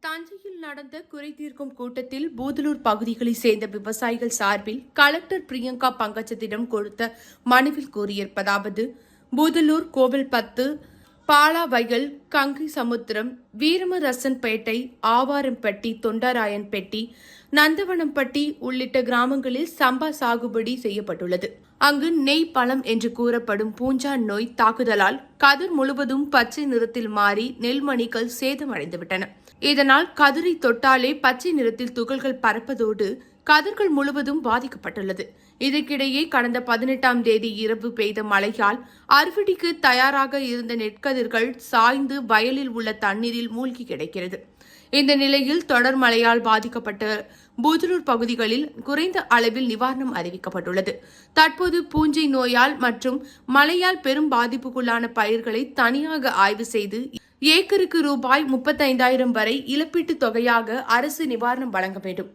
தஞ்சையில் நடந்த குறை தீர்க்கும் கூட்டத்தில் பூதலூர் பகுதிகளைச் சேர்ந்த விவசாயிகள் சார்பில் கலெக்டர் பிரியங்கா பங்கஜத்திடம் கொடுத்த மனுவில் கூறியிருப்பதாவது: பூதலூர், கோவில்பத்து, பாலாவயல், கங்கை சமுத்திரம், வீரமரசன்பேட்டை, ஆவாரம்பட்டி, தொண்டராயன்பட்டி, நந்தவனம்பட்டி உள்ளிட்ட கிராமங்களில் சம்பா சாகுபடி செய்யப்பட்டுள்ளது. அங்கு நெய் பழம் என்று கூறப்படும் பூஞ்சான் நோய் தாக்குதலால் கதிர் முழுவதும் பச்சை நிறத்தில் மாறி நெல்மணிகள் சேதமடைந்துவிட்டன. இதனால் கதிரை தொட்டாலே பச்சை நிறத்தில் துகள்கள் பறப்பதோடு கதிர்கள் முழுவதும் பாதிக்கப்பட்டுள்ளது. இதற்கிடையே கடந்த 18ஆம் தேதி இரவு பெய்த மழையால் அறுவடைக்கு தயாராக இருந்த நெற்கதிர்கள் சாய்ந்து வயலில் உள்ள தண்ணீரில் மூழ்கி கிடக்கிறது. இந்த நிலையில் தொடர் மழையால் பாதிக்கப்பட்ட பூதலூர் பகுதிகளில் குறைந்த அளவில் நிவாரணம் அறிவிக்கப்பட்டுள்ளது. தற்போது பூஞ்சை நோயால் மற்றும் மழையால் பெரும் பாதிப்புக்குள்ளான பயிர்களை தனியாக ஆய்வு செய்து ஏக்கருக்கு ரூபாய் 35,000 வரை இழப்பீட்டுத் தொகையாக அரசு நிவாரணம் வழங்க வேண்டும்.